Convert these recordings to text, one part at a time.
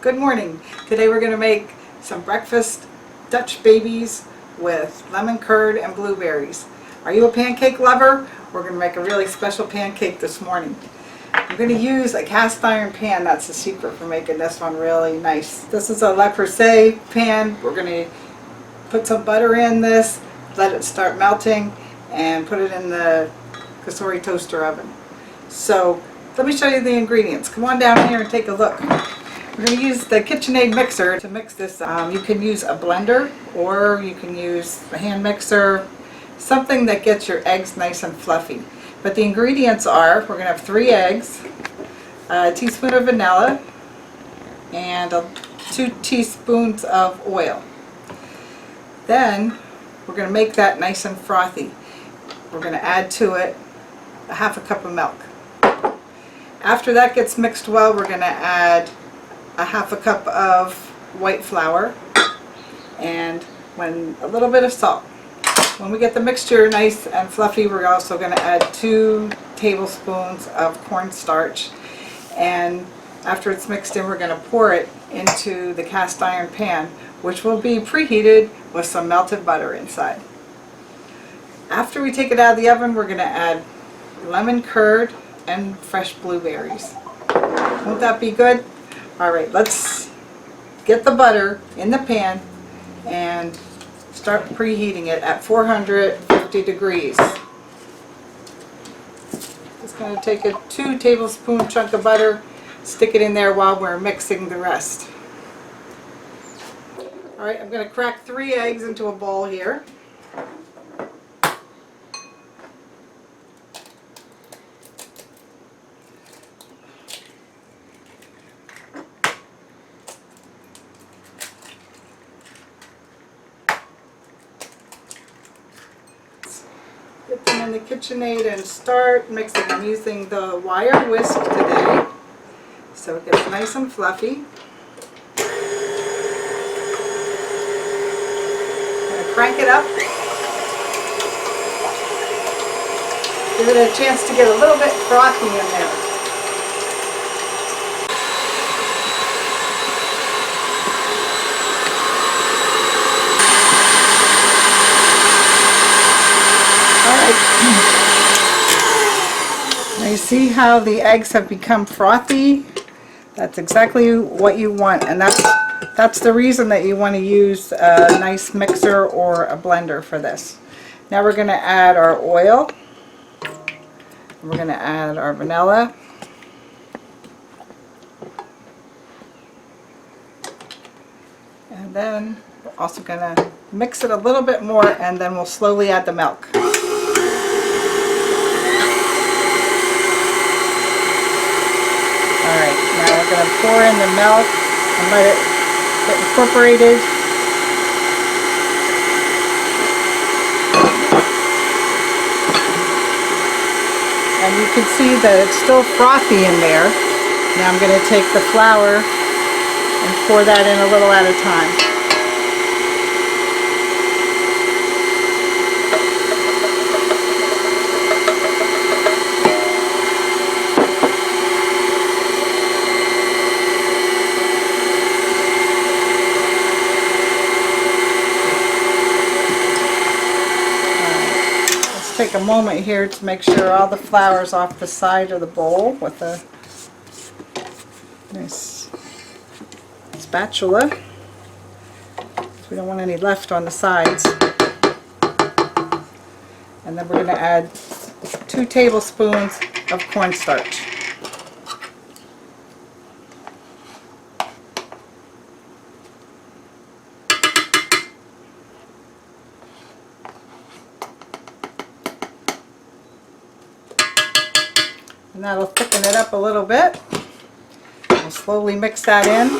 Good morning. Today we're going to make some breakfast Dutch babies with lemon curd and blueberries. Are you a pancake lover? We're going to make a really special pancake this morning. I'm going to use a cast iron pan. That's the secret for making this one really nice. This is a Le Creuset pan. We're going to put some butter in this, let it start melting, and put it in the Cosori toaster oven. So let me show you the ingredients. Come on down here and take a look. We're going to use the KitchenAid mixer to mix this. You can use a blender or you can use a hand mixer, something that gets your eggs nice and fluffy. But the ingredients are, we're going to have 3 eggs, a teaspoon of vanilla, and 2 teaspoons of oil. Then we're going to make that nice and frothy. We're going to add to it a 1/2 cup of milk. After that gets mixed well, we're going to add a 1/2 cup of white flour and a little bit of salt. When we get the mixture nice and fluffy, we're also going to add 2 tablespoons of cornstarch, and after it's mixed in, we're going to pour it into the cast iron pan, which will be preheated with some melted butter inside. After we take it out of the oven, we're going to add lemon curd and fresh blueberries. Won't that be good? Alright, let's get the butter in the pan and start preheating it at 450 degrees. Just going to take a 2 tablespoon chunk of butter, stick it in there while we're mixing the rest. Alright, I'm going to crack 3 eggs into a bowl here. Get them in the KitchenAid and start mixing. I'm using the wire whisk today, so it gets nice and fluffy. I'm going to crank it up. Give it a chance to get a little bit frothy in there. Now you see how the eggs have become frothy? That's exactly what you want, and that's the reason that you want to use a nice mixer or a blender for this. Now we're going to add our oil. We're going to add our vanilla. And then we're also going to mix it a little bit more, and then we'll slowly add the milk. Alright, now we're going to pour in the milk and let it get incorporated. And you can see that it's still frothy in there. Now I'm going to take the flour and pour that in a little at a time. Take a moment here to make sure all the flour is off the side of the bowl with a nice spatula. We don't want any left on the sides. And then we're going to add 2 tablespoons of cornstarch. And that'll thicken it up a little bit. We'll slowly mix that in.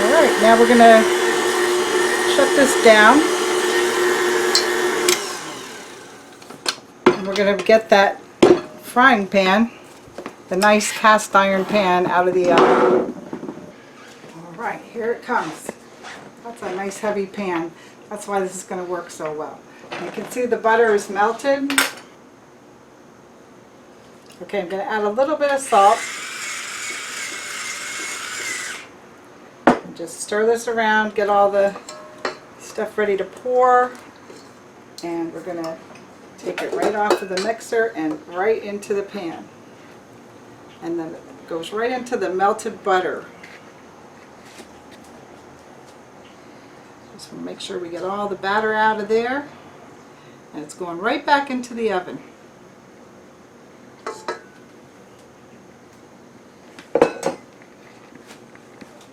Alright, now we're going to shut this down. And we're going to get that frying pan, the nice cast iron pan, out of the oven. Alright, here it comes. That's a nice heavy pan. That's why this is going to work so well. You can see the butter is melted. Okay, I'm going to add a little bit of salt. And just stir this around, get all the stuff ready to pour. And we're going to take it right off of the mixer and right into the pan. And then it goes right into the melted butter. Just want to make sure we get all the batter out of there. And it's going right back into the oven.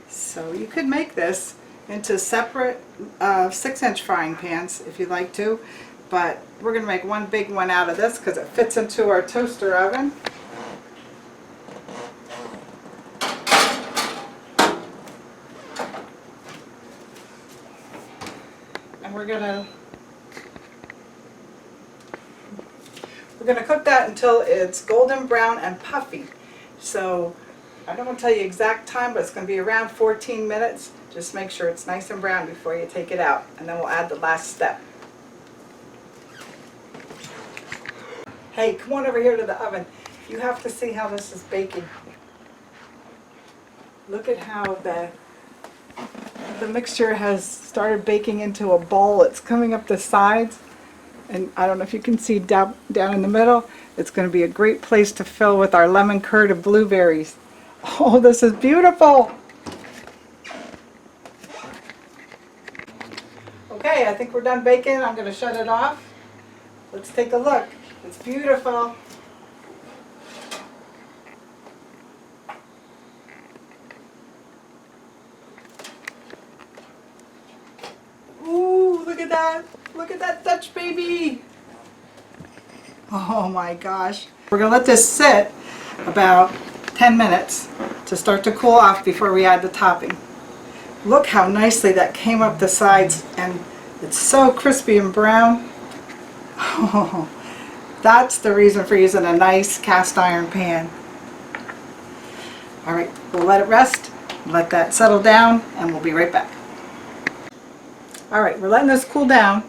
So you could make this into separate 6-inch frying pans if you'd like to, but we're going to make one big one out of this because it fits into our toaster oven. And we're going to cook that until it's golden brown and puffy. So I don't want to tell you exact time, but it's going to be around 14 minutes. Just make sure it's nice and brown before you take it out, and then we'll add the last step. Hey, come on over here to the oven. You have to see how this is baking. Look at how the mixture has started baking into a bowl. It's coming up the sides, and I don't know if you can see down in the middle. It's going to be a great place to fill with our lemon curd of blueberries. Oh, this is beautiful. Okay, I think we're done baking. I'm going to shut it off. Let's take a look. It's beautiful. Ooh, look at that. Look at that Dutch baby. Oh my gosh. We're going to let this sit about 10 minutes to start to cool off before we add the topping. Look how nicely that came up the sides, and it's so crispy and brown. Oh, that's the reason for using a nice cast iron pan. Alright, we'll let it rest, let that settle down, and we'll be right back. Alright, we're letting this cool down,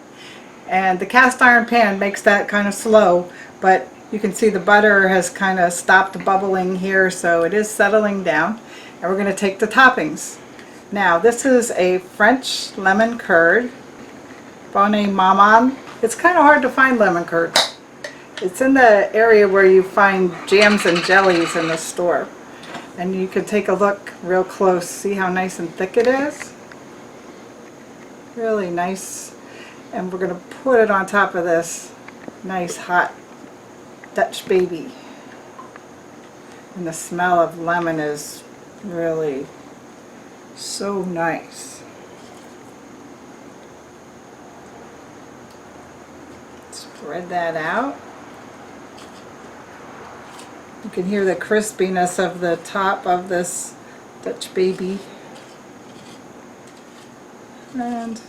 and the cast iron pan makes that kind of slow, but you can see the butter has kind of stopped bubbling here, so it is settling down. And we're going to take the toppings. Now, this is a French lemon curd, Bonne Maman. It's kind of hard to find lemon curd. It's in the area where you find jams and jellies in the store. And you can take a look real close. See how nice and thick it is? Really nice. And we're going to put it on top of this nice hot Dutch baby. And the smell of lemon is really so nice. Spread that out. You can hear the crispiness of the top of this Dutch baby. And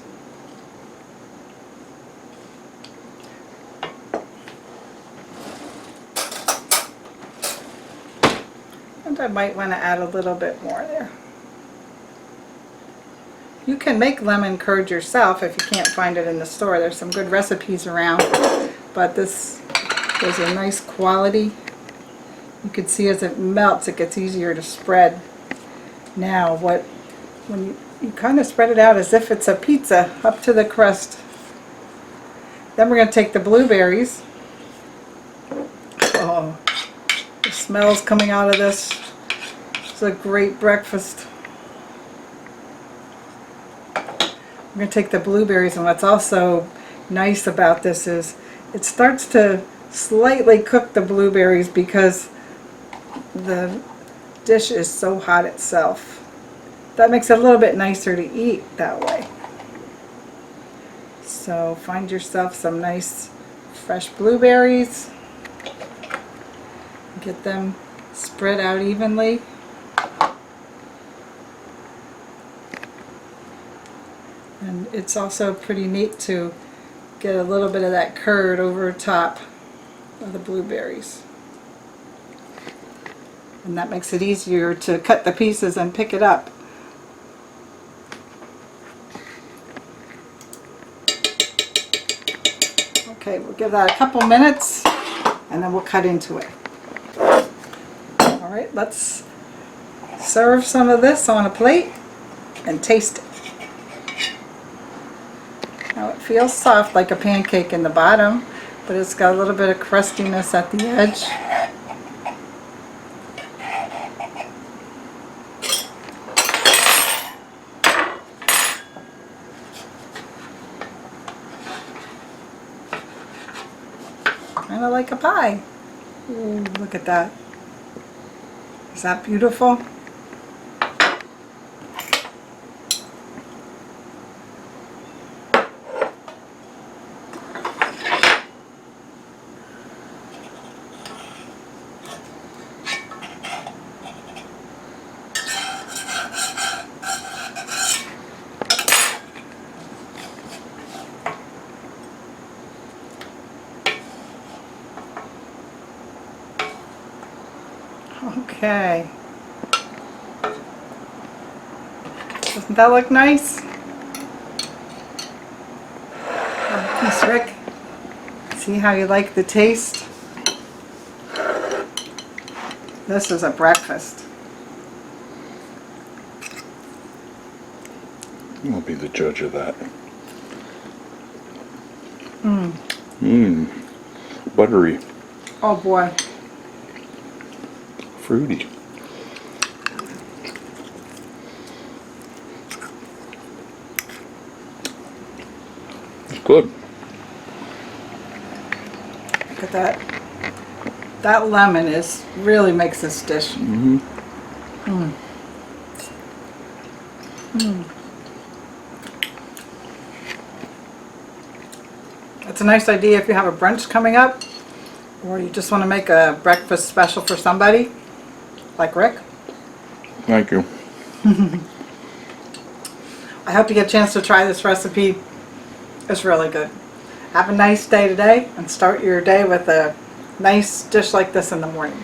I might want to add a little bit more there. You can make lemon curd yourself if you can't find it in the store. There's some good recipes around, but this is a nice quality. You can see as it melts, it gets easier to spread. Now, when you kind of spread it out as if it's a pizza up to the crust. Then we're going to take the blueberries. Oh, the smells coming out of this. It's a great breakfast. We're going to take the blueberries, and what's also nice about this is it starts to slightly cook the blueberries because the dish is so hot itself. That makes it a little bit nicer to eat that way. So find yourself some nice fresh blueberries. Get them spread out evenly. And it's also pretty neat to get a little bit of that curd over top of the blueberries. And that makes it easier to cut the pieces and pick it up. Okay, we'll give that a couple minutes and then we'll cut into it. All right, let's serve some of this on a plate and taste it. Now it feels soft like a pancake in the bottom, but it's got a little bit of crustiness at the edge. Kind of like a pie. Ooh, look at that. Is that beautiful? Okay. Doesn't that look nice? Miss Rick, see how you like the taste? This is a breakfast. I'll be the judge of that. Buttery. Oh boy. Fruity. It's good. Look at that. That lemon really makes this dish. It's a nice idea if you have a brunch coming up, or you just want to make a breakfast special for somebody, like Rick. Thank you. I hope you get a chance to try this recipe. It's really good. Have a nice day today and start your day with a nice dish like this in the morning.